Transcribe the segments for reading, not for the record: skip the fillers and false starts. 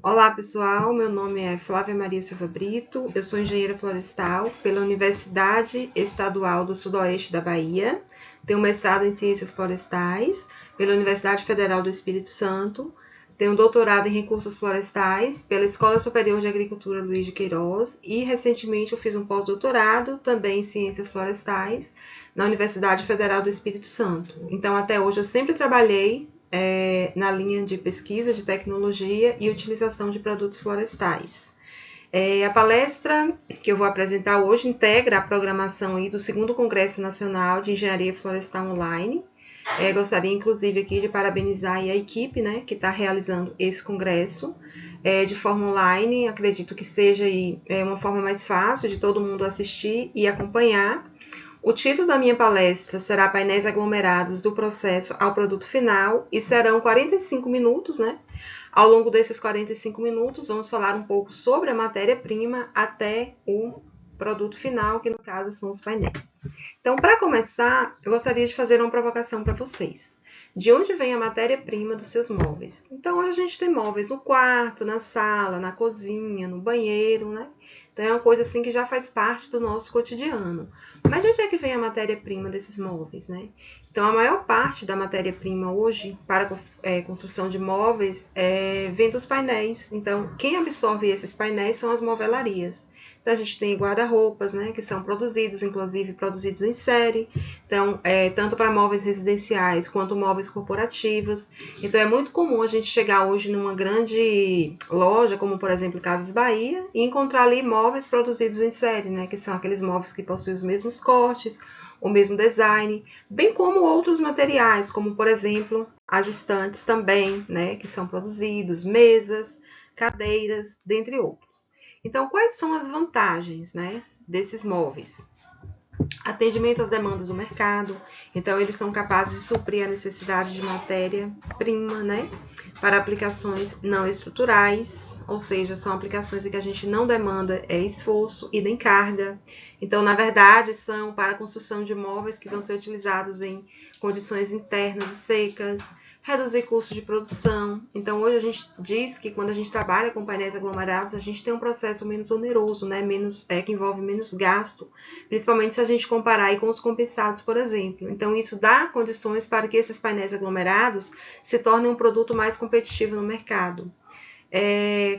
Olá pessoal, meu nome é Flávia Maria Silva Brito, eu sou engenheira florestal pela Universidade Estadual do Sudoeste da Bahia, tenho mestrado em Ciências Florestais pela Universidade Federal do Espírito Santo, tenho doutorado em Recursos Florestais pela Escola Superior de Agricultura Luiz de Queiroz e recentemente eu fiz um pós-doutorado também em Ciências Florestais na Universidade Federal do Espírito Santo. Então até hoje eu sempre trabalhei na linha de pesquisa de tecnologia e utilização de produtos florestais. A palestra que eu vou apresentar hoje integra a programação aí do 2º Congresso Nacional de Engenharia Florestal Online. Gostaria, inclusive, aqui de parabenizar a equipe, né, que está realizando esse congresso de forma online. Acredito que seja aí, uma forma mais fácil de todo mundo assistir e acompanhar. O título da minha palestra será Painéis aglomerados do processo ao produto final e serão 45 minutos, né? Ao longo desses 45 minutos, vamos falar um pouco sobre a matéria-prima até o produto final, que no caso são os painéis. Então, para começar, eu gostaria de fazer uma provocação para vocês. De onde vem a matéria-prima dos seus móveis? Então, hoje a gente tem móveis no quarto, na sala, na cozinha, no banheiro, né? Então, é uma coisa assim que já faz parte do nosso cotidiano. Mas de onde é que vem a matéria-prima desses móveis, né? Então, a maior parte da matéria-prima hoje para construção de móveis vem dos painéis. Então, quem absorve esses painéis são as movelarias. Então, a gente tem guarda-roupas, né, que são produzidos, inclusive produzidos em série. Então, tanto para móveis residenciais quanto móveis corporativos. Então, é muito comum a gente chegar hoje numa grande loja, como por exemplo Casas Bahia, e encontrar ali móveis produzidos em série, né, que são aqueles móveis que possuem os mesmos cortes, o mesmo design, bem como outros materiais, como por exemplo as estantes também, né, que são produzidos, mesas, cadeiras, dentre outros. Então, quais são as vantagens, né, desses móveis? Atendimento às demandas do mercado. Então, eles são capazes de suprir a necessidade de matéria-prima, né, para aplicações não estruturais, ou seja, são aplicações em que a gente não demanda esforço e nem carga. Então, na verdade, são para a construção de móveis que vão ser utilizados em condições internas e secas, reduzir custos de produção. Então, hoje a gente diz que quando a gente trabalha com painéis aglomerados, a gente tem um processo menos oneroso, né? Que envolve menos gasto, principalmente se a gente comparar aí com os compensados, por exemplo. Então, isso dá condições para que esses painéis aglomerados se tornem um produto mais competitivo no mercado.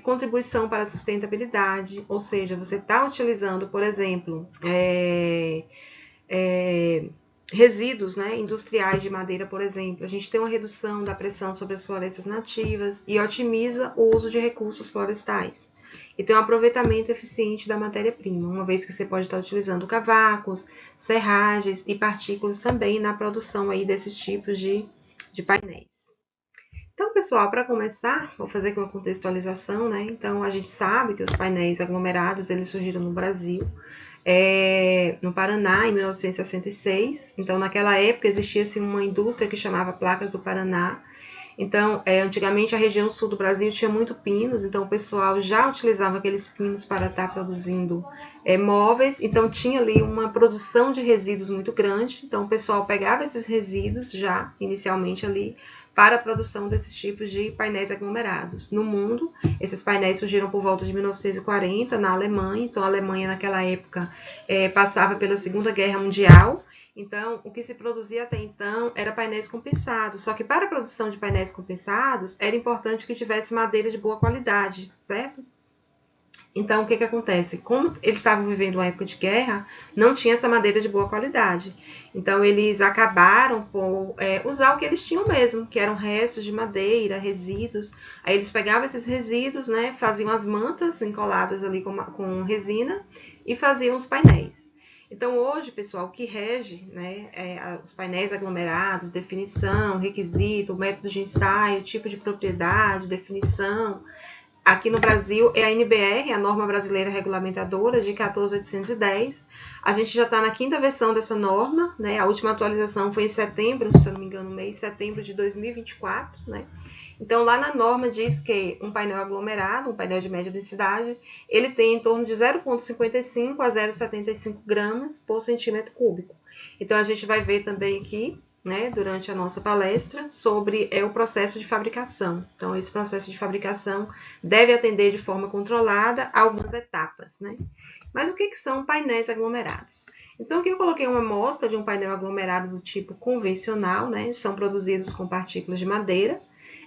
Contribuição para a sustentabilidade, ou seja, você está utilizando, por exemplo, resíduos, né, industriais de madeira, por exemplo. A gente tem uma redução da pressão sobre as florestas nativas e otimiza o uso de recursos florestais. E tem um aproveitamento eficiente da matéria-prima, uma vez que você pode estar utilizando cavacos, serragens e partículas também na produção aí desses tipos de painéis. Então, pessoal, para começar, vou fazer aqui uma contextualização, né? Então, a gente sabe que os painéis aglomerados, eles surgiram no Brasil, no Paraná, em 1966. Então, naquela época, existia-se uma indústria que chamava Placas do Paraná. Então, antigamente, a região sul do Brasil tinha muito pinos, então o pessoal já utilizava aqueles pinos para estar produzindo móveis. Então, tinha ali uma produção de resíduos muito grande. Então, o pessoal pegava esses resíduos já, inicialmente ali, para a produção desses tipos de painéis aglomerados. No mundo, esses painéis surgiram por volta de 1940 na Alemanha. Então, a Alemanha, naquela época, passava pela Segunda Guerra Mundial. Então, o que se produzia até então era painéis compensados. Só que para a produção de painéis compensados, era importante que tivesse madeira de boa qualidade, certo? Então, o que acontece? Como eles estavam vivendo uma época de guerra, não tinha essa madeira de boa qualidade. Então, eles acabaram por usar o que eles tinham mesmo, que eram restos de madeira, resíduos. Aí eles pegavam esses resíduos, né, faziam as mantas encoladas ali com resina e faziam os painéis. Então, hoje, pessoal, o que rege, né, os painéis aglomerados, definição, requisito, método de ensaio, tipo de propriedade, definição. Aqui no Brasil é a NBR, a Norma Brasileira Regulamentadora, de 14.810. A gente já está na 5ª versão dessa norma, né? A última atualização foi em setembro, se eu não me engano, mês de setembro de 2024, né? Então, lá na norma diz que um painel aglomerado, um painel de média densidade, ele tem em torno de 0,55 a 0,75 gramas por centímetro cúbico. Então, a gente vai ver também aqui né, durante a nossa palestra sobre o processo de fabricação. Então, esse processo de fabricação deve atender de forma controlada a algumas etapas, né? Mas o que são painéis aglomerados? Então, aqui eu coloquei uma amostra de um painel aglomerado do tipo convencional, né? São produzidos com partículas de madeira,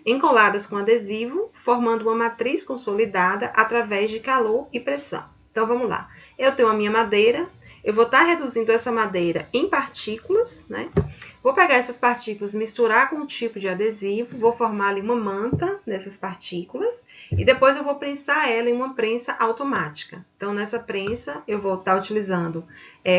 encoladas com adesivo, formando uma matriz consolidada através de calor e pressão. Então, vamos lá. Eu tenho a minha madeira, eu vou estar reduzindo essa madeira em partículas, né? Vou pegar essas partículas, misturar com um tipo de adesivo, vou formar ali uma manta nessas partículas e depois eu vou prensar ela em uma prensa automática. Então, nessa prensa, eu vou estar utilizando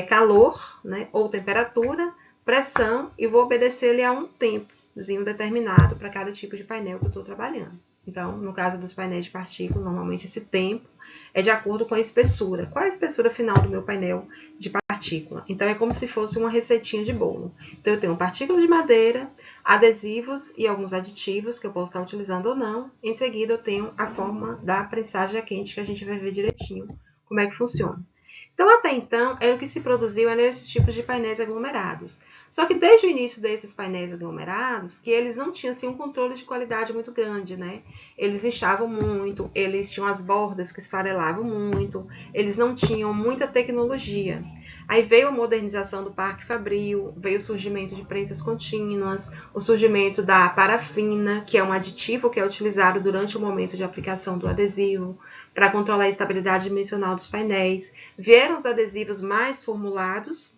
calor, né, ou temperatura, pressão e vou obedecer-lhe a um tempozinho determinado para cada tipo de painel que eu estou trabalhando. Então, no caso dos painéis de partículas, normalmente esse tempo é de acordo com a espessura. Qual é a espessura final do meu painel de partícula? Então, é como se fosse uma receitinha de bolo. Então, eu tenho partículas de madeira, adesivos e alguns aditivos que eu posso estar utilizando ou não. Em seguida, eu tenho a forma da prensagem a quente, que a gente vai ver direitinho como é que funciona. Então, até então, era o que se produziu eram esses tipos de painéis aglomerados. Só que desde o início desses painéis aglomerados, que eles não tinham assim, um controle de qualidade muito grande, né? Eles inchavam muito, eles tinham as bordas que esfarelavam muito, eles não tinham muita tecnologia. Aí veio a modernização do parque fabril, veio o surgimento de prensas contínuas, o surgimento da parafina, que é um aditivo que é utilizado durante o momento de aplicação do adesivo, para controlar a estabilidade dimensional dos painéis. Vieram os adesivos mais formulados,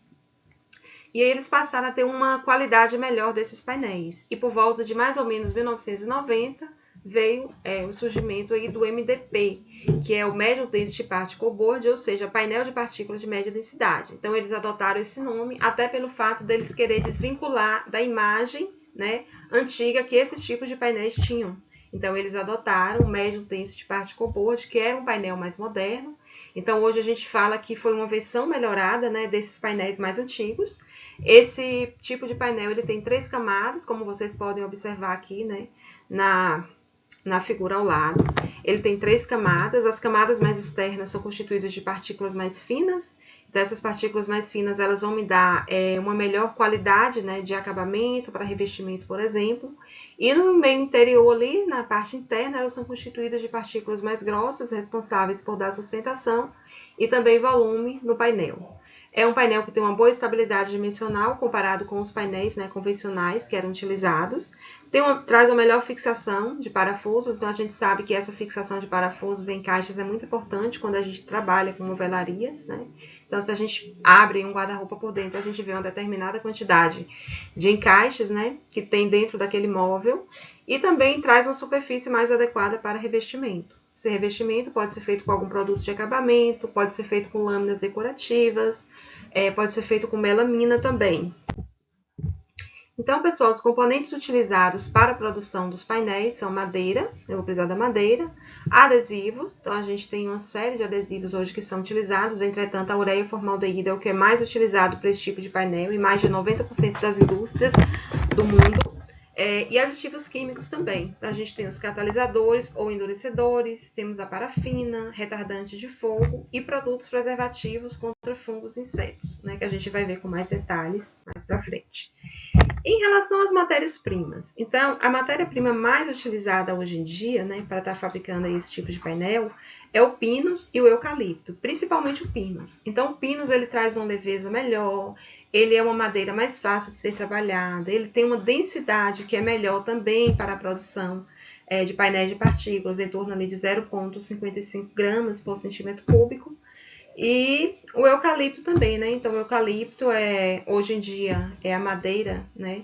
e aí eles passaram a ter uma qualidade melhor desses painéis. E por volta de mais ou menos 1990, veio o surgimento aí do MDP, que é o Medium Density Particle Board, ou seja, painel de partículas de média densidade. Então, eles adotaram esse nome até pelo fato deles querer desvincular da imagem, né, antiga que esses tipos de painéis tinham. Então, eles adotaram o Medium Density Particle Board, que era um painel mais moderno. Então, hoje a gente fala que foi uma versão melhorada, né, desses painéis mais antigos. Esse tipo de painel ele tem 3 camadas, como vocês podem observar aqui, né, na figura ao lado. Ele tem 3 camadas. As camadas mais externas são constituídas de partículas mais finas. Então, essas partículas mais finas elas vão me dar uma melhor qualidade, né, de acabamento para revestimento, por exemplo. E no meio interior ali, na parte interna, elas são constituídas de partículas mais grossas, responsáveis por dar sustentação e também volume no painel. É um painel que tem uma boa estabilidade dimensional comparado com os painéis, né, convencionais que eram utilizados. Traz uma melhor fixação de parafusos, então a gente sabe que essa fixação de parafusos em caixas é muito importante quando a gente trabalha com novelarias, né? Então, se a gente abre um guarda-roupa por dentro, a gente vê uma determinada quantidade de encaixes, né, que tem dentro daquele móvel, e também traz uma superfície mais adequada para revestimento. Esse revestimento pode ser feito com algum produto de acabamento, pode ser feito com lâminas decorativas, pode ser feito com melamina também. Então, pessoal, os componentes utilizados para a produção dos painéis são madeira, eu vou precisar da madeira, adesivos, então a gente tem uma série de adesivos hoje que são utilizados, entretanto, a ureia formaldeído é o que é mais utilizado para esse tipo de painel, em mais de 90% das indústrias do mundo. E aditivos químicos também. Então, a gente tem os catalisadores ou endurecedores, temos a parafina, retardante de fogo e produtos preservativos contra fungos e insetos, né, que a gente vai ver com mais detalhes mais para frente. Em relação às matérias-primas, então, a matéria-prima mais utilizada hoje em dia, né, para estar fabricando esse tipo de painel, é o pinus e o eucalipto, principalmente o pinus. Então, o pinus ele traz uma leveza melhor, ele é uma madeira mais fácil de ser trabalhada, ele tem uma densidade que é melhor também para a produção de painéis de partículas, em torno ali de 0,55 gramas por centímetro cúbico. E o eucalipto também, né? Então, o eucalipto hoje em dia é a madeira, né,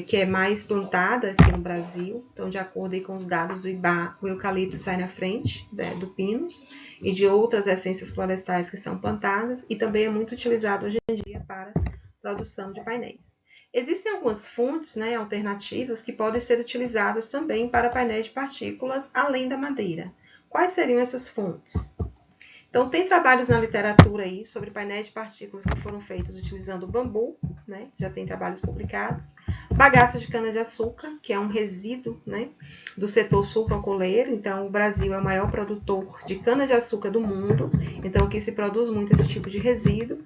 que é mais plantada aqui no Brasil. Então, de acordo aí com os dados do IBA, o eucalipto sai na frente, né, do pinus e de outras essências florestais que são plantadas e também é muito utilizado hoje em dia para produção de painéis. Existem algumas fontes, né, alternativas que podem ser utilizadas também para painéis de partículas além da madeira. Quais seriam essas fontes? Então, tem trabalhos na literatura aí sobre painéis de partículas que foram feitos utilizando o bambu, né? Já tem trabalhos publicados. Bagaço de cana-de-açúcar, que é um resíduo, né, do setor sucroalcooleiro. Então, o Brasil é o maior produtor de cana-de-açúcar do mundo, então aqui se produz muito esse tipo de resíduo.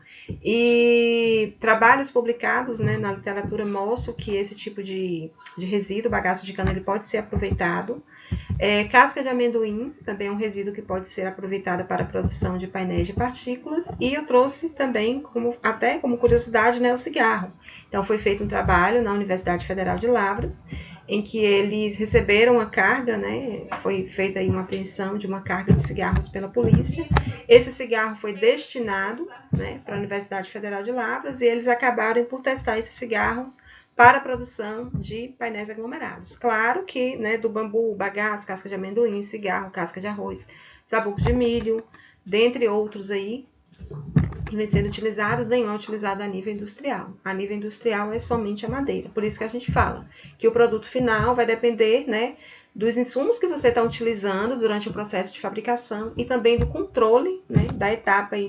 E trabalhos publicados, né, na literatura mostram que esse tipo de resíduo, bagaço de cana, ele pode ser aproveitado. Casca de amendoim também é um resíduo que pode ser aproveitado para a produção de painéis de partículas. E eu trouxe também, até como curiosidade, né, o cigarro. Então, foi feito um trabalho na Universidade Federal de Lavras, em que eles receberam a carga, né, foi feita aí uma apreensão de uma carga de cigarros pela polícia. Esse cigarro foi destinado, né, para a Universidade Federal de Lavras, e eles acabaram por testar esses cigarros para a produção de painéis aglomerados. Claro que, né, do bambu, bagaço, casca de amendoim, cigarro, casca de arroz, sabugo de milho, dentre outros aí, que vem sendo utilizados, nenhum é utilizado a nível industrial. A nível industrial é somente a madeira. Por isso que a gente fala que o produto final vai depender, né, dos insumos que você está utilizando durante o processo de fabricação e também do controle, né, da etapa aí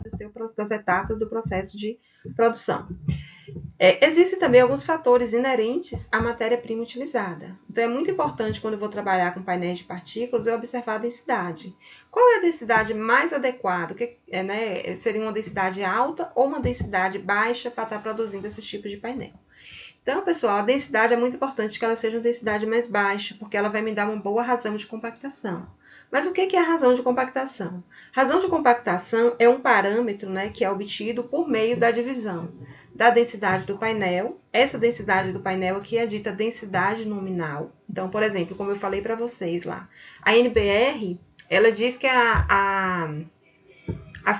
das etapas do processo de produção. Existem também alguns fatores inerentes à matéria-prima utilizada. Então, é muito importante, quando eu vou trabalhar com painéis de partículas, eu observar a densidade. Qual é a densidade mais adequada? Né, seria uma densidade alta ou uma densidade baixa para estar produzindo esses tipos de painel? Então, pessoal, a densidade é muito importante que ela seja uma densidade mais baixa, porque ela vai me dar uma boa razão de compactação. Mas o que é a razão de compactação? Razão de compactação é um parâmetro, né, que é obtido por meio da divisão da densidade do painel. Essa densidade do painel aqui é dita densidade nominal. Então, por exemplo, como eu falei para vocês lá, a NBR, ela diz que a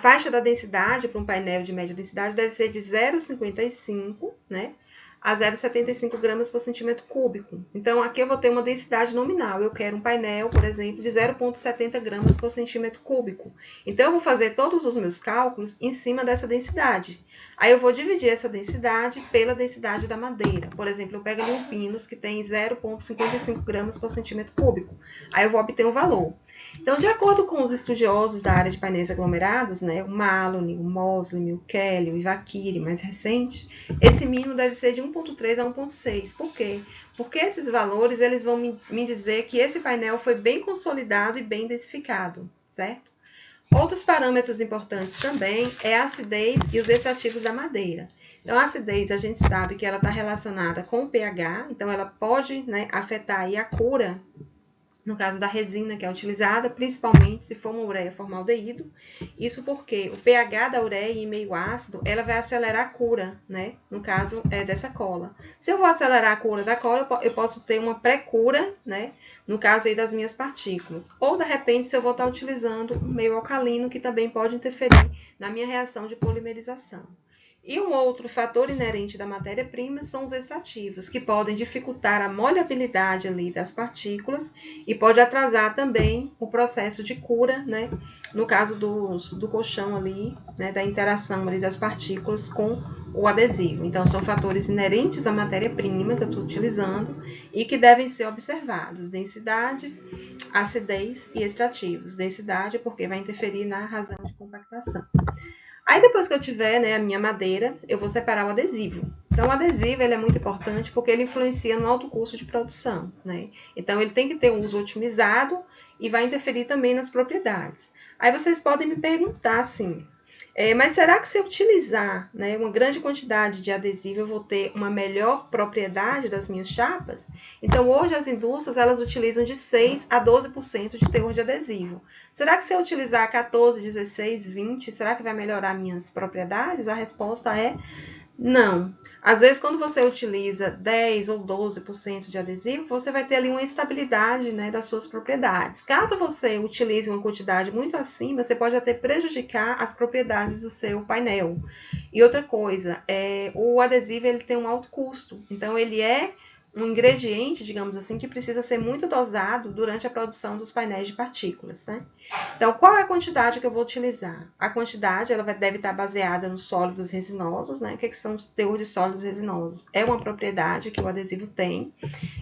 faixa da densidade para um painel de média densidade deve ser de 0,55, né, a 0,75 gramas por centímetro cúbico. Então, aqui eu vou ter uma densidade nominal. Eu quero um painel, por exemplo, de 0,70 gramas por centímetro cúbico. Então, eu vou fazer todos os meus cálculos em cima dessa densidade. Aí, eu vou dividir essa densidade pela densidade da madeira. Por exemplo, eu pego ali um pinus que tem 0,55 gramas por centímetro cúbico. Aí, eu vou obter um valor. Então, de acordo com os estudiosos da área de painéis aglomerados, né, o Maloney, o Mosley, o Kelly, o Iwakiri, mais recente, esse mínimo deve ser de 1,3 a 1,6. Por quê? Porque esses valores eles vão me dizer que esse painel foi bem consolidado e bem densificado, certo? Outros parâmetros importantes também é a acidez e os extrativos da madeira. Então, a acidez, a gente sabe que ela está relacionada com o pH, então ela pode, né, afetar aí a cura, no caso da resina que é utilizada, principalmente se for uma ureia formaldeído. Isso porque o pH da ureia em meio ácido, ela vai acelerar a cura, né? No caso dessa cola. Se eu vou acelerar a cura da cola, eu posso ter uma pré-cura, né? No caso aí das minhas partículas. Ou, de repente, se eu vou estar utilizando um meio alcalino, que também pode interferir na minha reação de polimerização. E um outro fator inerente da matéria-prima são os extrativos, que podem dificultar a maleabilidade ali das partículas e pode atrasar também o processo de cura, né? No caso do colchão ali, né? Da interação ali das partículas com o adesivo. Então, são fatores inerentes à matéria-prima que eu estou utilizando e que devem ser observados: densidade, acidez e extrativos. Densidade, porque vai interferir na razão de compactação. Aí, depois que eu tiver, né, a minha madeira, eu vou separar o adesivo. Então, o adesivo ele é muito importante porque ele influencia no alto custo de produção, né? Então, ele tem que ter um uso otimizado e vai interferir também nas propriedades. Aí, vocês podem me perguntar, assim, mas será que se eu utilizar, né, uma grande quantidade de adesivo, eu vou ter uma melhor propriedade das minhas chapas? Então, hoje as indústrias elas utilizam de 6 a 12% de teor de adesivo. Será que se eu utilizar 14, 16, 20, será que vai melhorar minhas propriedades? A resposta é não. Às vezes, quando você utiliza 10 ou 12% de adesivo, você vai ter ali uma instabilidade, né, das suas propriedades. Caso você utilize uma quantidade muito acima, você pode até prejudicar as propriedades do seu painel. E outra coisa, o adesivo ele tem um alto custo. Então, ele é um ingrediente, digamos assim, que precisa ser muito dosado durante a produção dos painéis de partículas, né? Então, qual é a quantidade que eu vou utilizar? A quantidade ela deve estar baseada nos sólidos resinosos, né? O que são os teor de sólidos resinosos? É uma propriedade que o adesivo tem.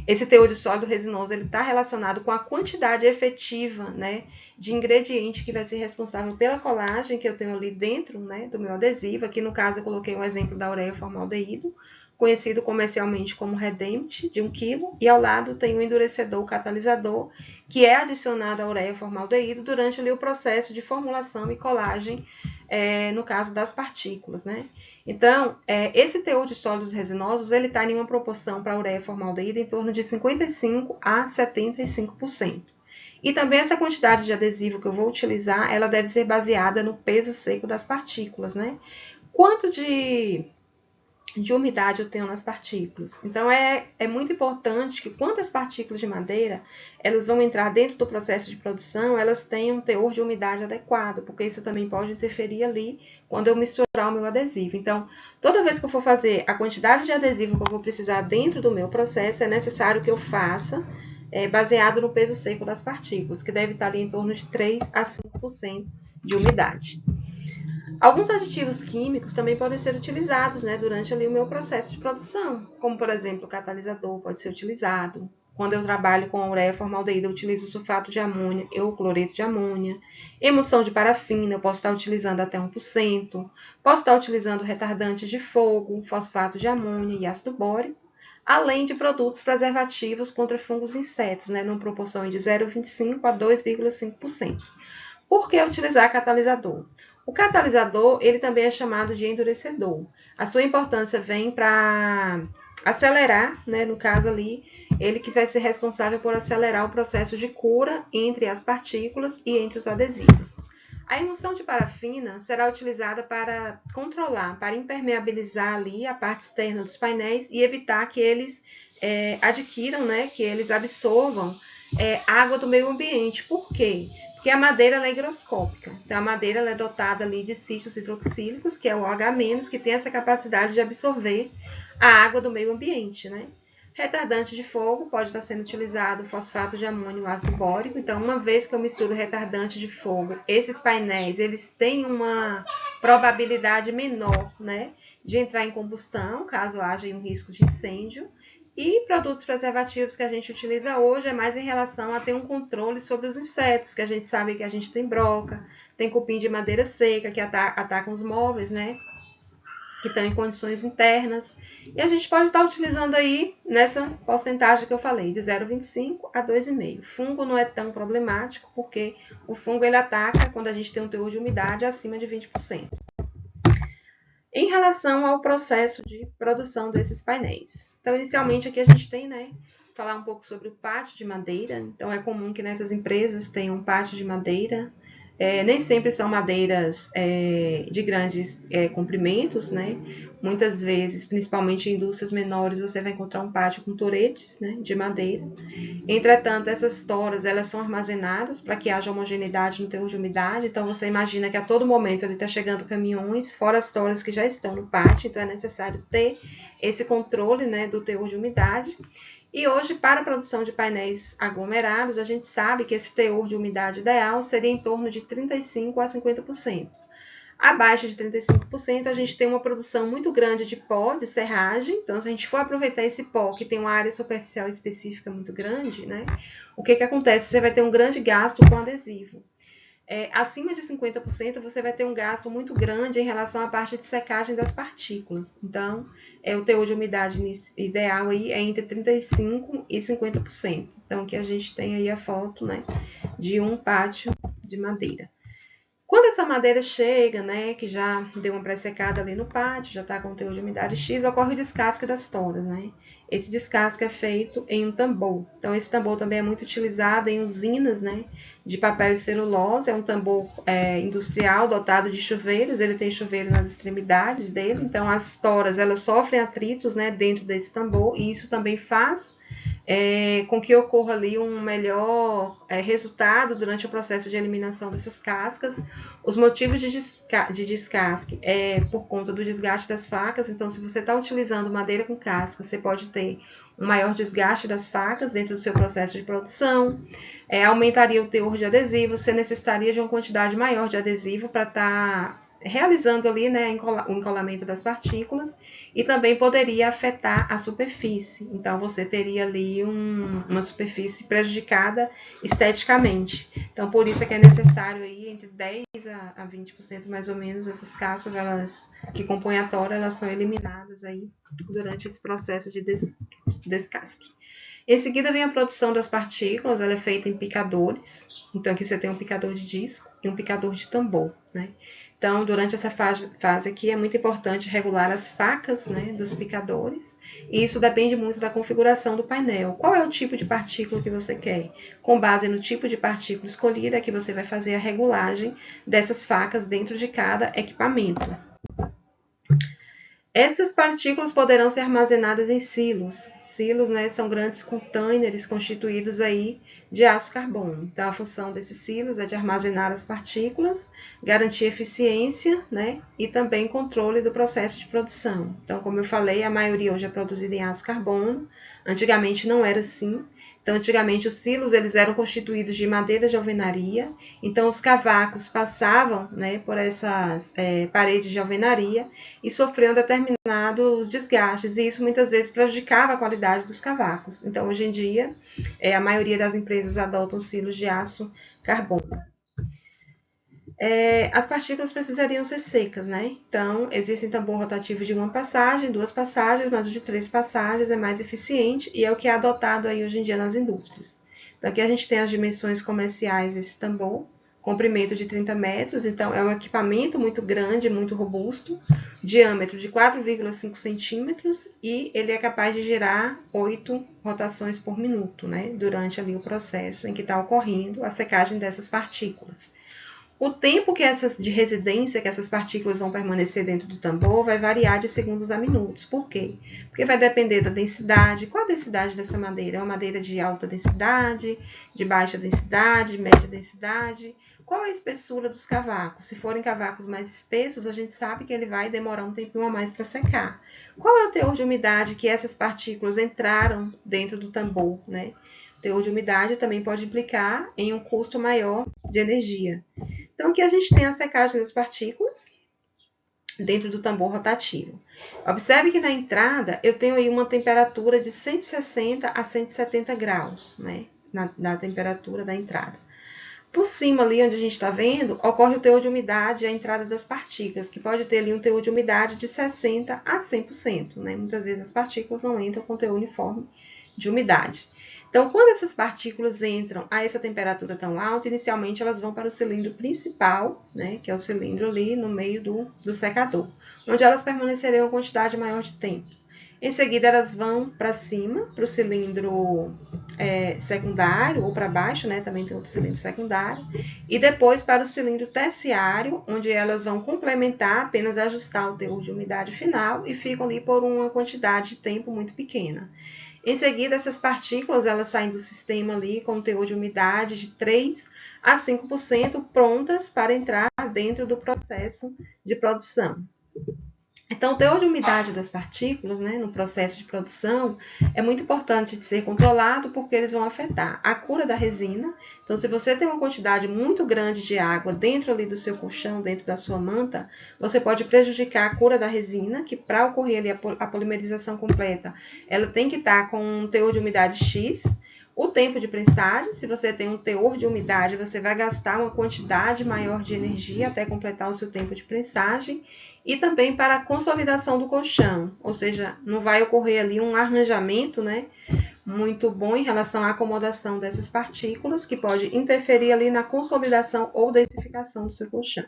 Esse teor de sólido resinoso ele está relacionado com a quantidade efetiva, né, de ingrediente que vai ser responsável pela colagem que eu tenho ali dentro, né, do meu adesivo. Aqui no caso eu coloquei um exemplo da ureia formaldeído, conhecido comercialmente como Redempt, de 1 kg, e ao lado tem o endurecedor catalisador, que é adicionado à ureia formaldeído durante ali o processo de formulação e colagem, no caso das partículas, né? Então, esse teor de sólidos resinosos, ele está em uma proporção para a ureia formaldeído em torno de 55% a 75%. E também essa quantidade de adesivo que eu vou utilizar, ela deve ser baseada no peso seco das partículas, né? Quanto de umidade eu tenho nas partículas. Então, é muito importante que quando as partículas de madeira, elas vão entrar dentro do processo de produção, elas tenham um teor de umidade adequado, porque isso também pode interferir ali quando eu misturar o meu adesivo. Então, toda vez que eu for fazer a quantidade de adesivo que eu vou precisar dentro do meu processo, é necessário que eu faça baseado no peso seco das partículas, que deve estar ali em torno de 3 a 5% de umidade. Alguns aditivos químicos também podem ser utilizados, né, durante ali o meu processo de produção, como, por exemplo, o catalisador pode ser utilizado. Quando eu trabalho com a ureia formaldeída, eu utilizo sulfato de amônia ou cloreto de amônia. Emulsão de parafina, eu posso estar utilizando até 1%. Posso estar utilizando retardantes de fogo, fosfato de amônia e ácido bórico, além de produtos preservativos contra fungos e insetos, né, numa proporção de 0,25% a 2,5%. Por que utilizar catalisador? O catalisador, ele também é chamado de endurecedor. A sua importância vem para acelerar, né, no caso ali, ele que vai ser responsável por acelerar o processo de cura entre as partículas e entre os adesivos. A emulsão de parafina será utilizada para controlar, para impermeabilizar ali a parte externa dos painéis e evitar que eles adquiram, né, que eles absorvam água do meio ambiente. Por quê? Porque a madeira é higroscópica. Então, a madeira é dotada ali de sítios hidroxílicos, que é o OH-, que tem essa capacidade de absorver a água do meio ambiente, né? Retardante de fogo, pode estar sendo utilizado fosfato de amônio e ácido bórico. Então, uma vez que eu misturo retardante de fogo, esses painéis, eles têm uma probabilidade menor, né, de entrar em combustão, caso haja um risco de incêndio. E produtos preservativos que a gente utiliza hoje é mais em relação a ter um controle sobre os insetos, que a gente sabe que a gente tem broca, tem cupim de madeira seca, que atacam os móveis, né? Que estão em condições internas. E a gente pode estar utilizando aí nessa porcentagem que eu falei, de 0,25 a 2,5. Fungo não é tão problemático, porque o fungo ele ataca quando a gente tem um teor de umidade acima de 20%. Em relação ao processo de produção desses painéis. Então, inicialmente aqui a gente tem, né, falar um pouco sobre o pátio de madeira. Então, é comum que nessas empresas tenham um pátio de madeira. Nem sempre são madeiras de grandes comprimentos, né? Muitas vezes, principalmente em indústrias menores, você vai encontrar um pátio com toretes, né, de madeira. Entretanto, essas toras, elas são armazenadas para que haja homogeneidade no teor de umidade. Então, você imagina que a todo momento ele está chegando caminhões, fora as toras que já estão no pátio. Então, é necessário ter esse controle, né, do teor de umidade. E hoje, para a produção de painéis aglomerados, a gente sabe que esse teor de umidade ideal seria em torno de 35% a 50%. Abaixo de 35%, a gente tem uma produção muito grande de pó, de serragem. Então, se a gente for aproveitar esse pó, que tem uma área superficial específica muito grande, né? O que acontece? Você vai ter um grande gasto com adesivo. Acima de 50%, você vai ter um gasto muito grande em relação à parte de secagem das partículas. Então, o teor de umidade ideal aí é entre 35% e 50%. Então, aqui a gente tem aí a foto, né, de um pátio de madeira. Quando essa madeira chega, né, que já deu uma pré-secada ali no pátio, já está com o teor de umidade X, ocorre o descasque das toras, né? Esse descasque é feito em um tambor. Então, esse tambor também é muito utilizado em usinas, né, de papel e celulose. É um tambor industrial dotado de chuveiros. Ele tem chuveiro nas extremidades dele. Então, as toras, elas sofrem atritos, né, dentro desse tambor. E isso também faz com que ocorra ali um melhor resultado durante o processo de eliminação dessas cascas. Os motivos de descasque é por conta do desgaste das facas. Então, se você está utilizando madeira com casca, você pode ter um maior desgaste das facas dentro do seu processo de produção, aumentaria o teor de adesivo, você necessitaria de uma quantidade maior de adesivo para estar realizando ali, né, o encolamento das partículas, e também poderia afetar a superfície. Então, você teria ali uma superfície prejudicada esteticamente. Então, por isso é que é necessário aí entre 10 a 20% mais ou menos essas cascas, elas que compõem a tora, elas são eliminadas aí durante esse processo de descasque. Em seguida vem a produção das partículas, ela é feita em picadores. Então aqui você tem um picador de disco e um picador de tambor, né? Então, durante essa fase aqui, é muito importante regular as facas, né, dos picadores. E isso depende muito da configuração do painel. Qual é o tipo de partícula que você quer? Com base no tipo de partícula escolhida, é que você vai fazer a regulagem dessas facas dentro de cada equipamento. Essas partículas poderão ser armazenadas em silos. Silos, né, são grandes containers constituídos aí de aço carbono. Então, a função desses silos é de armazenar as partículas, garantir eficiência, né, e também controle do processo de produção. Então, como eu falei, a maioria hoje é produzida em aço carbono. Antigamente não era assim. Então, antigamente os silos eles eram constituídos de madeira de alvenaria. Então, os cavacos passavam, né, por essas paredes de alvenaria e sofriam determinados desgastes, e isso muitas vezes prejudicava a qualidade dos cavacos. Então, hoje em dia, a maioria das empresas adotam silos de aço carbono. As partículas precisariam ser secas, né? Então, existem tambor rotativos de uma passagem, 2 passagens, mas o de 3 passagens é mais eficiente e é o que é adotado aí hoje em dia nas indústrias. Então, aqui a gente tem as dimensões comerciais desse tambor, comprimento de 30 metros, então é um equipamento muito grande, muito robusto, diâmetro de 4,5 centímetros e ele é capaz de gerar 8 rotações por minuto, né? Durante ali o processo em que está ocorrendo a secagem dessas partículas. O tempo de residência que essas partículas vão permanecer dentro do tambor vai variar de segundos a minutos. Por quê? Porque vai depender da densidade. Qual a densidade dessa madeira? É uma madeira de alta densidade, de baixa densidade, média densidade? Qual a espessura dos cavacos? Se forem cavacos mais espessos, a gente sabe que ele vai demorar um tempinho a mais para secar. Qual é o teor de umidade que essas partículas entraram dentro do tambor, né? O teor de umidade também pode implicar em um custo maior de energia. Então, aqui a gente tem a secagem das partículas dentro do tambor rotativo. Observe que na entrada eu tenho aí uma temperatura de 160 a 170 graus, né? Na temperatura da entrada. Por cima ali onde a gente está vendo, ocorre o teor de umidade, a entrada das partículas, que pode ter ali um teor de umidade de 60 a 100%, né? Muitas vezes as partículas não entram com teor uniforme de umidade. Então, quando essas partículas entram a essa temperatura tão alta, inicialmente elas vão para o cilindro principal, né, que é o cilindro ali no meio do secador, onde elas permanecerão uma quantidade maior de tempo. Em seguida, elas vão para cima, para o cilindro secundário, ou para baixo, né, também tem outro cilindro secundário, e depois para o cilindro terciário, onde elas vão complementar, apenas ajustar o teor de umidade final e ficam ali por uma quantidade de tempo muito pequena. Em seguida, essas partículas elas saem do sistema ali com um teor de umidade de 3 a 5% prontas para entrar dentro do processo de produção. Então, o teor de umidade das partículas, né, no processo de produção, é muito importante de ser controlado porque eles vão afetar a cura da resina. Então, se você tem uma quantidade muito grande de água dentro ali do seu colchão, dentro da sua manta, você pode prejudicar a cura da resina, que para ocorrer ali a polimerização completa, ela tem que estar com um teor de umidade X. O tempo de prensagem, se você tem um teor de umidade, você vai gastar uma quantidade maior de energia até completar o seu tempo de prensagem. E também para a consolidação do colchão, ou seja, não vai ocorrer ali um arranjamento, né, muito bom em relação à acomodação dessas partículas, que pode interferir ali na consolidação ou densificação do seu colchão.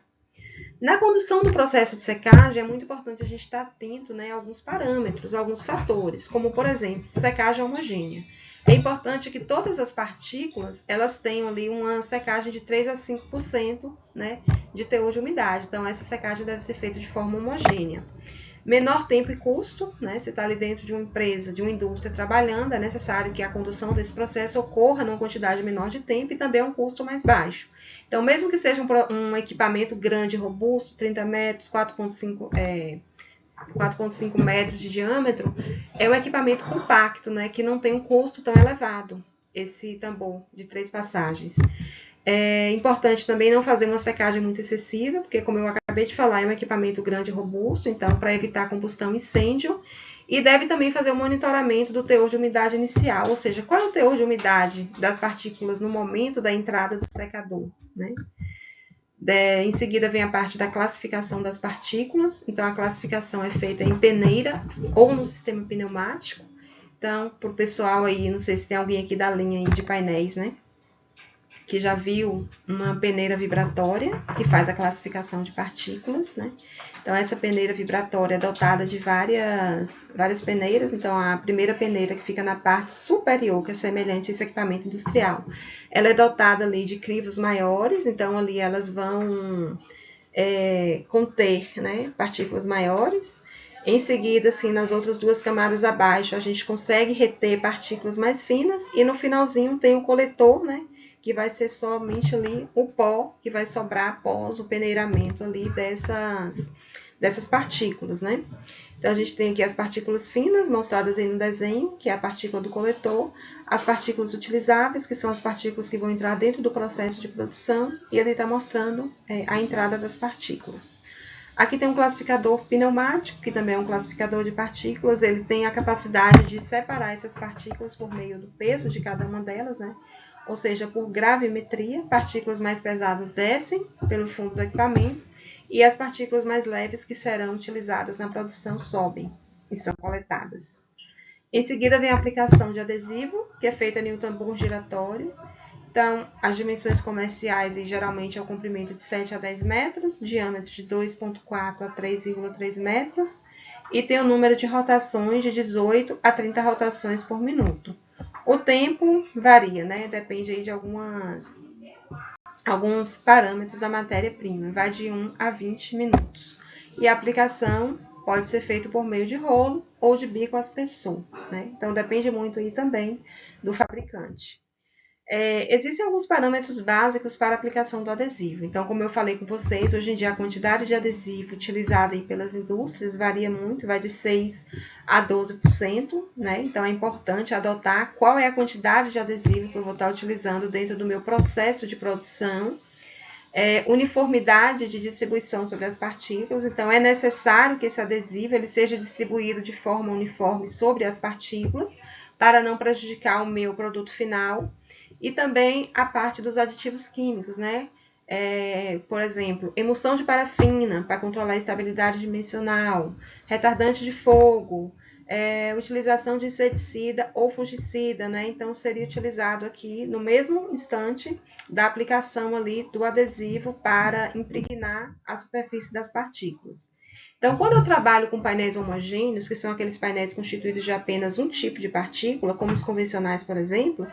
Na condução do processo de secagem, é muito importante a gente estar atento, né, a alguns parâmetros, a alguns fatores, como, por exemplo, secagem homogênea. É importante que todas as partículas elas tenham ali uma secagem de 3 a 5%, né, de teor de umidade. Então, essa secagem deve ser feita de forma homogênea. Menor tempo e custo, né? Se está ali dentro de uma empresa, de uma indústria trabalhando, é necessário que a condução desse processo ocorra numa quantidade menor de tempo e também um custo mais baixo. Então, mesmo que seja um equipamento grande e robusto, 30 metros, 4,5 metros de diâmetro, é um equipamento compacto, né, que não tem um custo tão elevado, esse tambor de 3 passagens. É importante também não fazer uma secagem muito excessiva, porque, como eu acabei de falar, é um equipamento grande e robusto, então, para evitar combustão e incêndio. E deve também fazer o monitoramento do teor de umidade inicial, ou seja, qual é o teor de umidade das partículas no momento da entrada do secador, né? Em seguida vem a parte da classificação das partículas. Então, a classificação é feita em peneira ou no sistema pneumático. Então, para o pessoal aí, não sei se tem alguém aqui da linha de painéis, né? Que já viu uma peneira vibratória, que faz a classificação de partículas, né? Então, essa peneira vibratória é dotada de várias peneiras. Então, a primeira peneira, que fica na parte superior, que é semelhante a esse equipamento industrial, ela é dotada ali de crivos maiores, então ali elas vão conter, né, partículas maiores. Em seguida, assim, nas outras duas camadas abaixo, a gente consegue reter partículas mais finas, e no finalzinho tem o coletor, né, que vai ser somente ali o pó que vai sobrar após o peneiramento ali dessas partículas, né? Então, a gente tem aqui as partículas finas, mostradas aí no desenho, que é a partícula do coletor, as partículas utilizáveis, que são as partículas que vão entrar dentro do processo de produção, e ele está mostrando a entrada das partículas. Aqui tem um classificador pneumático, que também é um classificador de partículas. Ele tem a capacidade de separar essas partículas por meio do peso de cada uma delas, né? Ou seja, por gravimetria. Partículas mais pesadas descem pelo fundo do equipamento e as partículas mais leves que serão utilizadas na produção sobem e são coletadas. Em seguida vem a aplicação de adesivo, que é feita em um tambor giratório. Então, as dimensões comerciais geralmente é o comprimento de 7 a 10 metros, diâmetro de 2,4 a 3,3 metros, e tem o número de rotações de 18 a 30 rotações por minuto. O tempo varia, né? Depende aí de alguns parâmetros da matéria-prima, vai de 1 a 20 minutos. E a aplicação pode ser feita por meio de rolo ou de bico aspersor, né? Então, depende muito aí também do fabricante. Existem alguns parâmetros básicos para a aplicação do adesivo. Então, como eu falei com vocês, hoje em dia a quantidade de adesivo utilizada aí pelas indústrias varia muito, vai de 6 a 12%, né? Então, é importante adotar qual é a quantidade de adesivo que eu vou estar utilizando dentro do meu processo de produção. Uniformidade de distribuição sobre as partículas. Então, é necessário que esse adesivo ele seja distribuído de forma uniforme sobre as partículas, para não prejudicar o meu produto final. E também a parte dos aditivos químicos, né? Por exemplo, emulsão de parafina para controlar a estabilidade dimensional, retardante de fogo, utilização de inseticida ou fungicida, né? Então, seria utilizado aqui no mesmo instante da aplicação ali do adesivo para impregnar a superfície das partículas. Então, quando eu trabalho com painéis homogêneos, que são aqueles painéis constituídos de apenas um tipo de partícula, como os convencionais, por exemplo,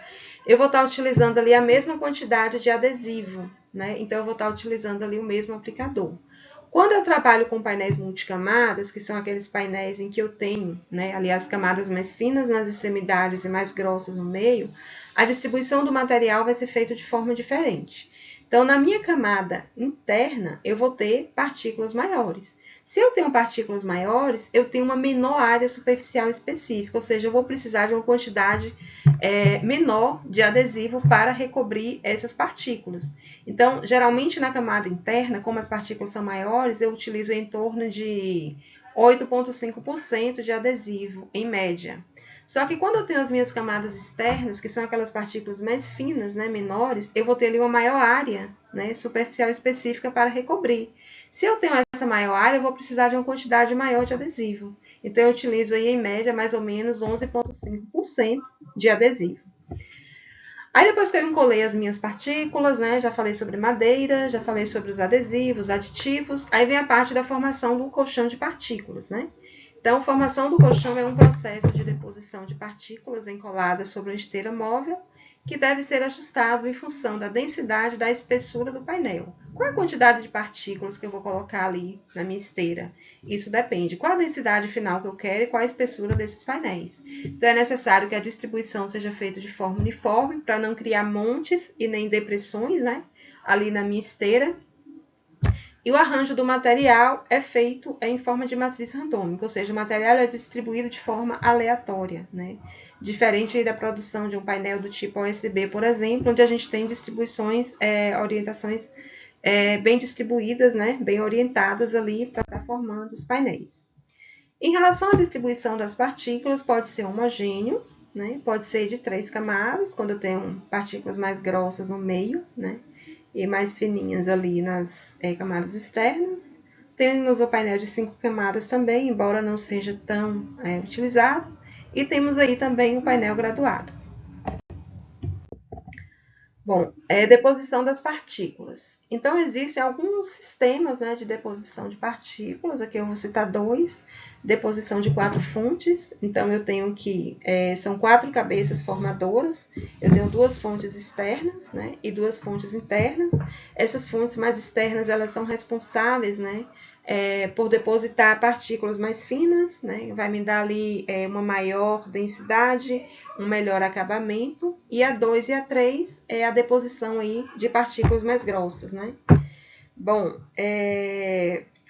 eu vou estar utilizando ali a mesma quantidade de adesivo, né? Então, eu vou estar utilizando ali o mesmo aplicador. Quando eu trabalho com painéis multicamadas, que são aqueles painéis em que eu tenho, né, ali as camadas mais finas nas extremidades e mais grossas no meio, a distribuição do material vai ser feita de forma diferente. Então, na minha camada interna, eu vou ter partículas maiores. Se eu tenho partículas maiores, eu tenho uma menor área superficial específica, ou seja, eu vou precisar de uma quantidade menor de adesivo para recobrir essas partículas. Então, geralmente na camada interna, como as partículas são maiores, eu utilizo em torno de 8,5% de adesivo, em média. Só que quando eu tenho as minhas camadas externas, que são aquelas partículas mais finas, né, menores, eu vou ter ali uma maior área, né, superficial específica para recobrir. Se eu tenho essa maior área, eu vou precisar de uma quantidade maior de adesivo. Então, eu utilizo aí, em média, mais ou menos 11,5% de adesivo. Aí, depois que eu encolei as minhas partículas, né, já falei sobre madeira, já falei sobre os adesivos, aditivos, aí vem a parte da formação do colchão de partículas, né? Então, a formação do colchão é um processo de deposição de partículas encoladas sobre uma esteira móvel, que deve ser ajustado em função da densidade e da espessura do painel. Qual é a quantidade de partículas que eu vou colocar ali na minha esteira? Isso depende. Qual a densidade final que eu quero e qual a espessura desses painéis? Então, é necessário que a distribuição seja feita de forma uniforme, para não criar montes e nem depressões, né, ali na minha esteira. E o arranjo do material é feito em forma de matriz randômica, ou seja, o material é distribuído de forma aleatória, né? Diferente da produção de um painel do tipo OSB, por exemplo, onde a gente tem distribuições, orientações bem distribuídas, né? Bem orientadas ali para estar formando os painéis. Em relação à distribuição das partículas, pode ser homogêneo, né? Pode ser de 3 camadas, quando eu tenho partículas mais grossas no meio, né? E mais fininhas ali nas camadas externas. Temos o painel de 5 camadas também, embora não seja tão utilizado. E temos aí também o painel graduado. Bom, deposição das partículas. Então, existem alguns sistemas, né, de deposição de partículas. Aqui eu vou citar dois. Deposição de 4 fontes. Então, eu tenho que são 4 cabeças formadoras. Eu tenho 2 fontes externas, né, e 2 fontes internas. Essas fontes mais externas, elas são responsáveis, né, por depositar partículas mais finas, né, vai me dar ali uma maior densidade, um melhor acabamento, e a 2 e a 3 é a deposição aí de partículas mais grossas, né? Bom,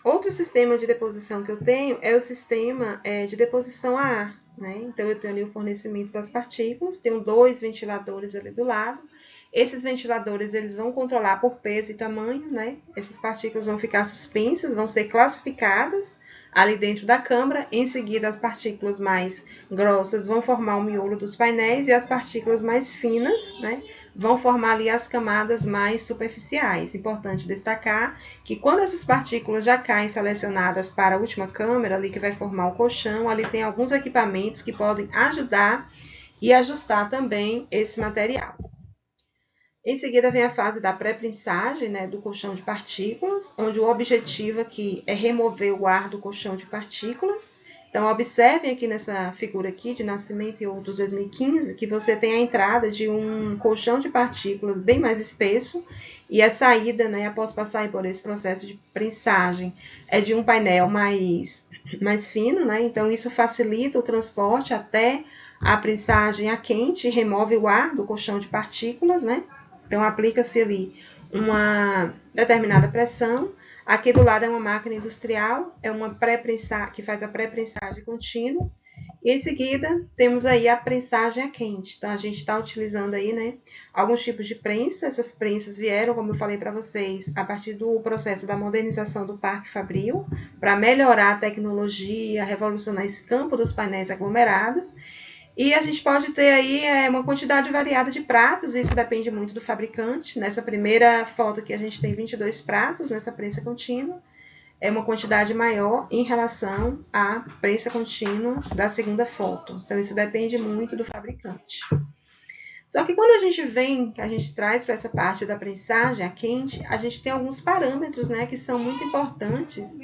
outro sistema de deposição que eu tenho é o sistema de deposição a ar, né? Então, eu tenho ali o fornecimento das partículas, tenho 2 ventiladores ali do lado. Esses ventiladores, eles vão controlar por peso e tamanho, né? Essas partículas vão ficar suspensas, vão ser classificadas ali dentro da câmara. Em seguida, as partículas mais grossas vão formar o miolo dos painéis e as partículas mais finas, né, vão formar ali as camadas mais superficiais. Importante destacar que quando essas partículas já caem selecionadas para a última câmara, ali que vai formar o colchão, ali tem alguns equipamentos que podem ajudar e ajustar também esse material. Em seguida vem a fase da pré-prensagem, né, do colchão de partículas, onde o objetivo aqui é remover o ar do colchão de partículas. Então, observem aqui nessa figura aqui de Nascimento e outros 2015, que você tem a entrada de um colchão de partículas bem mais espesso e a saída, né, após passar por esse processo de prensagem, é de um painel mais fino, né? Então, isso facilita o transporte até a prensagem a quente e remove o ar do colchão de partículas, né? Então, aplica-se ali uma determinada pressão. Aqui do lado é uma máquina industrial, é uma pré-prensagem, que faz a pré-prensagem contínua. E em seguida, temos aí a prensagem a quente. Então, a gente está utilizando aí, né, alguns tipos de prensa. Essas prensas vieram, como eu falei para vocês, a partir do processo da modernização do Parque Fabril, para melhorar a tecnologia, revolucionar esse campo dos painéis aglomerados. E a gente pode ter aí uma quantidade variada de pratos, isso depende muito do fabricante. Nessa primeira foto aqui a gente tem 22 pratos nessa prensa contínua. É uma quantidade maior em relação à prensa contínua da segunda foto. Então isso depende muito do fabricante. Só que quando a gente traz para essa parte da prensagem, a quente, a gente tem alguns parâmetros, né, que são muito importantes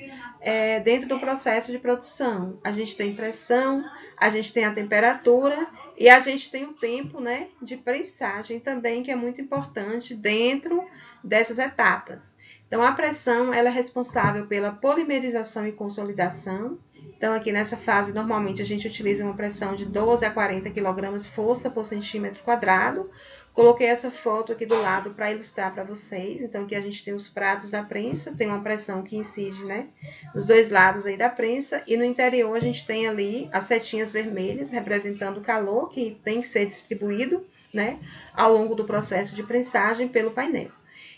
dentro do processo de produção. A gente tem pressão, a gente tem a temperatura e a gente tem o tempo, né, de prensagem também, que é muito importante dentro dessas etapas. Então, a pressão ela é responsável pela polimerização e consolidação. Então, aqui nessa fase, normalmente a gente utiliza uma pressão de 12 a 40 kg força por centímetro quadrado. Coloquei essa foto aqui do lado para ilustrar para vocês. Então, aqui a gente tem os pratos da prensa, tem uma pressão que incide, né, nos dois lados aí da prensa. E no interior a gente tem ali as setinhas vermelhas, representando o calor que tem que ser distribuído, né, ao longo do processo de prensagem pelo painel.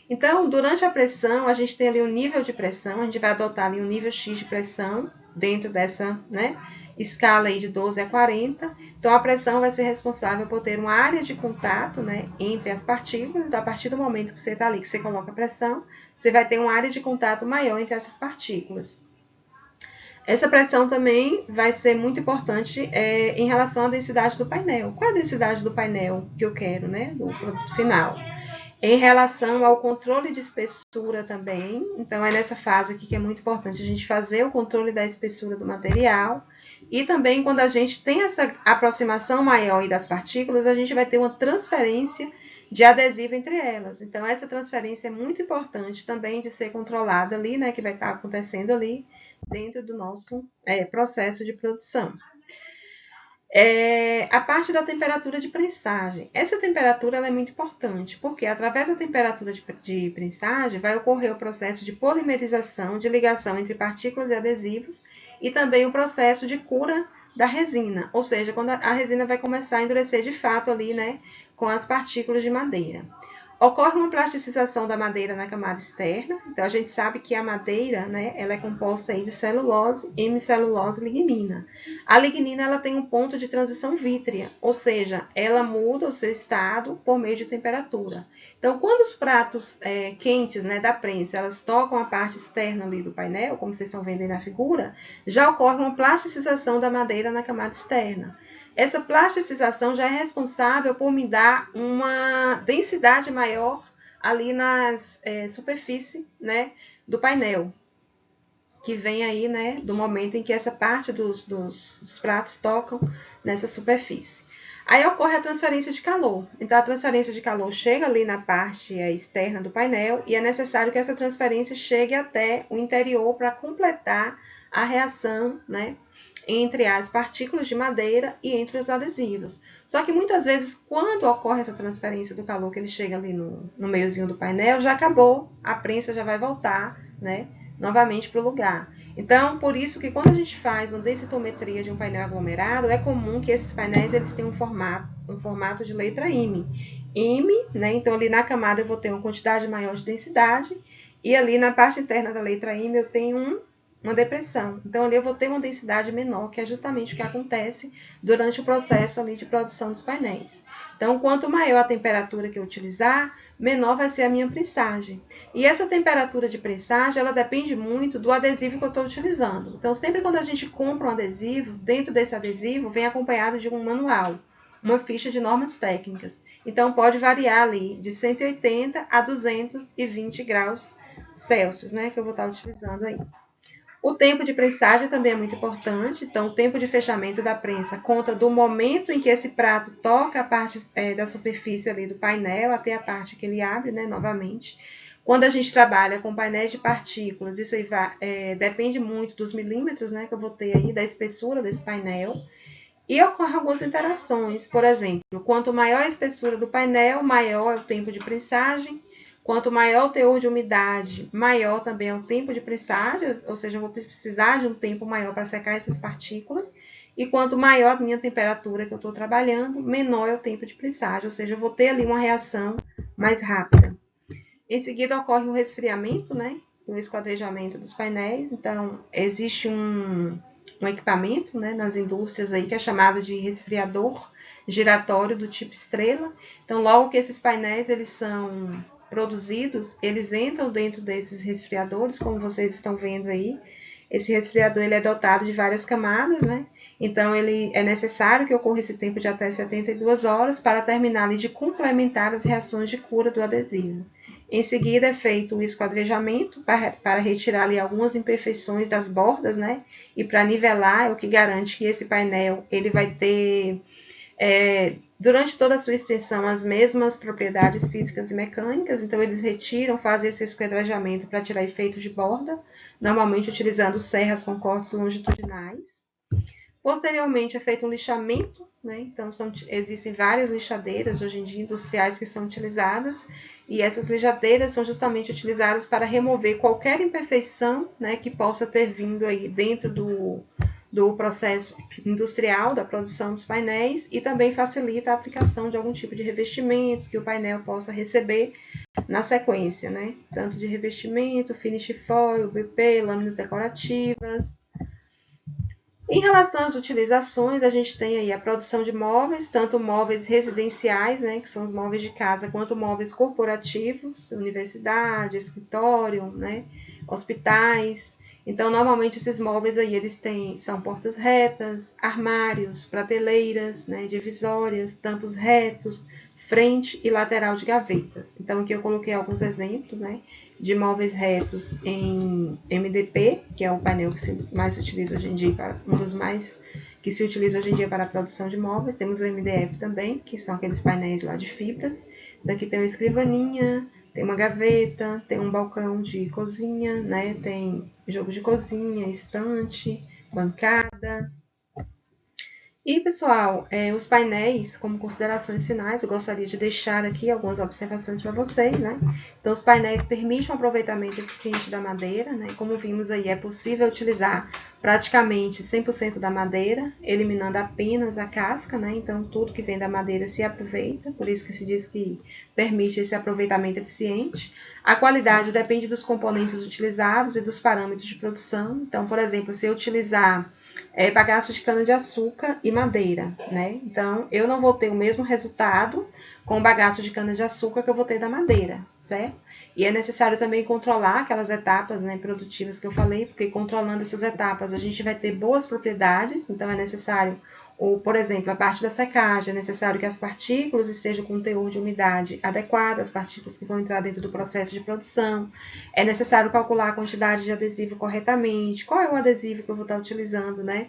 Então, durante a pressão, a gente tem ali um nível de pressão, a gente vai adotar ali um nível X de pressão dentro dessa, né, escala aí de 12 a 40. Então, a pressão vai ser responsável por ter uma área de contato, né, entre as partículas. Então, a partir do momento que você está ali, que você coloca a pressão, você vai ter uma área de contato maior entre essas partículas. Essa pressão também vai ser muito importante em relação à densidade do painel. Qual é a densidade do painel que eu quero, né, do produto final? Em relação ao controle de espessura também, então é nessa fase aqui que é muito importante a gente fazer o controle da espessura do material. E também quando a gente tem essa aproximação maior das partículas, a gente vai ter uma transferência de adesivo entre elas. Então essa transferência é muito importante também de ser controlada ali, né, que vai estar acontecendo ali dentro do nosso processo de produção. A parte da temperatura de prensagem. Essa temperatura ela é muito importante, porque através da temperatura de prensagem vai ocorrer o processo de polimerização, de ligação entre partículas e adesivos, e também o processo de cura da resina, ou seja, quando a resina vai começar a endurecer de fato ali, né, com as partículas de madeira. Ocorre uma plasticização da madeira na camada externa. Então, a gente sabe que a madeira, né, ela é composta aí de celulose, hemicelulose e lignina. A lignina ela tem um ponto de transição vítrea, ou seja, ela muda o seu estado por meio de temperatura. Então, quando os pratos quentes, né, da prensa, elas tocam a parte externa ali do painel, como vocês estão vendo aí na figura, já ocorre uma plasticização da madeira na camada externa. Essa plasticização já é responsável por me dar uma densidade maior ali na superfície, né, do painel, que vem aí, né, do momento em que essa parte dos pratos tocam nessa superfície. Aí ocorre a transferência de calor. Então, a transferência de calor chega ali na parte externa do painel e é necessário que essa transferência chegue até o interior para completar a reação, né, entre as partículas de madeira e entre os adesivos. Só que muitas vezes, quando ocorre essa transferência do calor, que ele chega ali no meiozinho do painel, já acabou, a prensa já vai voltar, né, novamente para o lugar. Então, por isso que quando a gente faz uma densitometria de um painel aglomerado, é comum que esses painéis eles tenham um formato de letra M. M, né, então ali na camada eu vou ter uma quantidade maior de densidade, e ali na parte interna da letra M eu tenho uma depressão. Então, ali eu vou ter uma densidade menor, que é justamente o que acontece durante o processo ali de produção dos painéis. Então, quanto maior a temperatura que eu utilizar, menor vai ser a minha prensagem. E essa temperatura de prensagem, ela depende muito do adesivo que eu estou utilizando. Então, sempre quando a gente compra um adesivo, dentro desse adesivo vem acompanhado de um manual, uma ficha de normas técnicas. Então, pode variar ali de 180 a 220 graus Celsius, né, que eu vou estar utilizando aí. O tempo de prensagem também é muito importante. Então, o tempo de fechamento da prensa conta do momento em que esse prato toca a parte da superfície ali do painel até a parte que ele abre, né, novamente. Quando a gente trabalha com painéis de partículas, isso aí depende muito dos milímetros, né, que eu vou ter aí, da espessura desse painel. E ocorrem algumas interações. Por exemplo, quanto maior a espessura do painel, maior é o tempo de prensagem. Quanto maior o teor de umidade, maior também é o tempo de prensagem, ou seja, eu vou precisar de um tempo maior para secar essas partículas. E quanto maior a minha temperatura que eu estou trabalhando, menor é o tempo de prensagem, ou seja, eu vou ter ali uma reação mais rápida. Em seguida ocorre o resfriamento, né? O esquadrejamento dos painéis. Então, existe um equipamento, né, nas indústrias aí que é chamado de resfriador giratório do tipo estrela. Então, logo que esses painéis eles são produzidos, eles entram dentro desses resfriadores, como vocês estão vendo aí. Esse resfriador ele é dotado de várias camadas, né? Então, ele é necessário que ocorra esse tempo de até 72 horas para terminar ali de complementar as reações de cura do adesivo. Em seguida, é feito o esquadrejamento para retirar ali algumas imperfeições das bordas, né? E para nivelar, é o que garante que esse painel ele vai ter durante toda a sua extensão, as mesmas propriedades físicas e mecânicas. Então, eles retiram, fazem esse esquadrejamento para tirar efeitos de borda, normalmente utilizando serras com cortes longitudinais. Posteriormente, é feito um lixamento, né? Então, existem várias lixadeiras hoje em dia industriais que são utilizadas, e essas lixadeiras são justamente utilizadas para remover qualquer imperfeição, né, que possa ter vindo aí dentro do processo industrial da produção dos painéis, e também facilita a aplicação de algum tipo de revestimento que o painel possa receber na sequência, né? Tanto de revestimento, finish foil, BP, lâminas decorativas. Em relação às utilizações, a gente tem aí a produção de móveis, tanto móveis residenciais, né, que são os móveis de casa, quanto móveis corporativos, universidade, escritório, né, hospitais. Então, normalmente esses móveis aí eles são portas retas, armários, prateleiras, né, divisórias, tampos retos, frente e lateral de gavetas. Então, aqui eu coloquei alguns exemplos, né, de móveis retos em MDP, que é o painel que mais se utiliza hoje em dia, um dos mais que se utiliza hoje em dia para a produção de móveis. Temos o MDF também, que são aqueles painéis lá de fibras. Daqui tem uma escrivaninha, tem uma gaveta, tem um balcão de cozinha, né? Tem jogo de cozinha, estante, bancada. E, pessoal, os painéis, como considerações finais, eu gostaria de deixar aqui algumas observações para vocês, né? Então, os painéis permitem um aproveitamento eficiente da madeira, né? Como vimos aí, é possível utilizar praticamente 100% da madeira, eliminando apenas a casca, né? Então, tudo que vem da madeira se aproveita, por isso que se diz que permite esse aproveitamento eficiente. A qualidade depende dos componentes utilizados e dos parâmetros de produção. Então, por exemplo, se eu utilizar bagaço de cana-de-açúcar e madeira, né? Então, eu não vou ter o mesmo resultado com o bagaço de cana-de-açúcar que eu vou ter da madeira, certo? E é necessário também controlar aquelas etapas, né, produtivas que eu falei, porque controlando essas etapas a gente vai ter boas propriedades, então é necessário, por exemplo, a parte da secagem, é necessário que as partículas estejam com um teor de umidade adequado, as partículas que vão entrar dentro do processo de produção. É necessário calcular a quantidade de adesivo corretamente, qual é o adesivo que eu vou estar utilizando, né,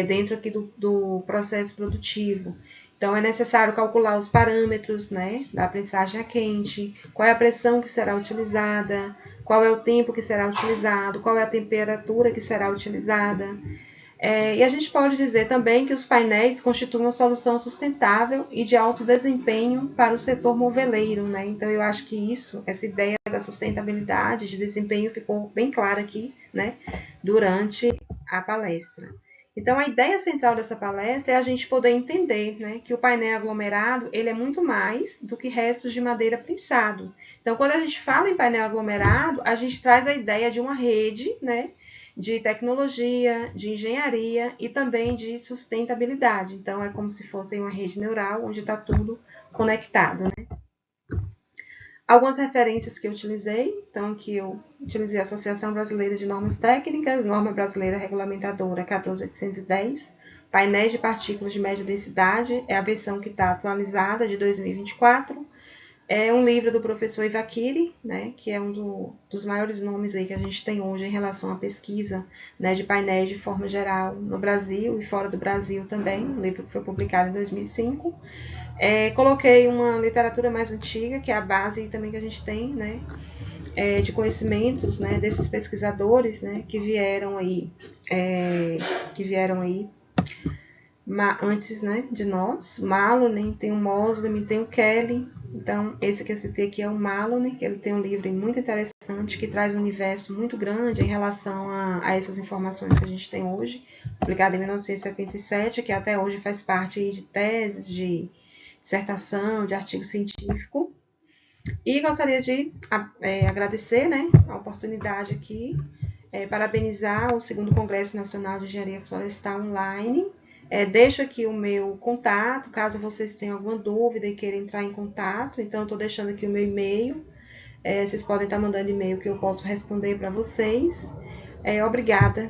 dentro aqui do processo produtivo. Então, é necessário calcular os parâmetros, né, da prensagem a quente, qual é a pressão que será utilizada, qual é o tempo que será utilizado, qual é a temperatura que será utilizada. E a gente pode dizer também que os painéis constituem uma solução sustentável e de alto desempenho para o setor moveleiro, né? Então, eu acho que essa ideia da sustentabilidade, de desempenho, ficou bem clara aqui, né, durante a palestra. Então, a ideia central dessa palestra é a gente poder entender, né, que o painel aglomerado ele é muito mais do que restos de madeira prensado. Então, quando a gente fala em painel aglomerado, a gente traz a ideia de uma rede, né, de tecnologia, de engenharia e também de sustentabilidade. Então, é como se fosse uma rede neural onde está tudo conectado, né? Algumas referências que eu utilizei, então que eu utilizei a Associação Brasileira de Normas Técnicas, Norma Brasileira Regulamentadora 14810, painéis de partículas de média densidade, é a versão que está atualizada de 2024. É um livro do professor Ivakiri, né, que é dos maiores nomes aí que a gente tem hoje em relação à pesquisa, né, de painéis de forma geral no Brasil e fora do Brasil também, um livro que foi publicado em 2005. Coloquei uma literatura mais antiga, que é a base também que a gente tem, né, de conhecimentos, né, desses pesquisadores, né, que vieram aí antes, né, de nós. Malone, tem o Moslem, tem o Kelly. Então, esse que eu citei aqui é o Malone, que ele tem um livro muito interessante que traz um universo muito grande em relação a essas informações que a gente tem hoje, publicado em 1977, que até hoje faz parte de teses, de dissertação, de artigo científico. E gostaria de agradecer, né, a oportunidade aqui, parabenizar o 2º Congresso Nacional de Engenharia Florestal Online. Deixo aqui o meu contato, caso vocês tenham alguma dúvida e queiram entrar em contato. Então, estou deixando aqui o meu e-mail. Vocês podem estar mandando e-mail que eu posso responder para vocês. Obrigada.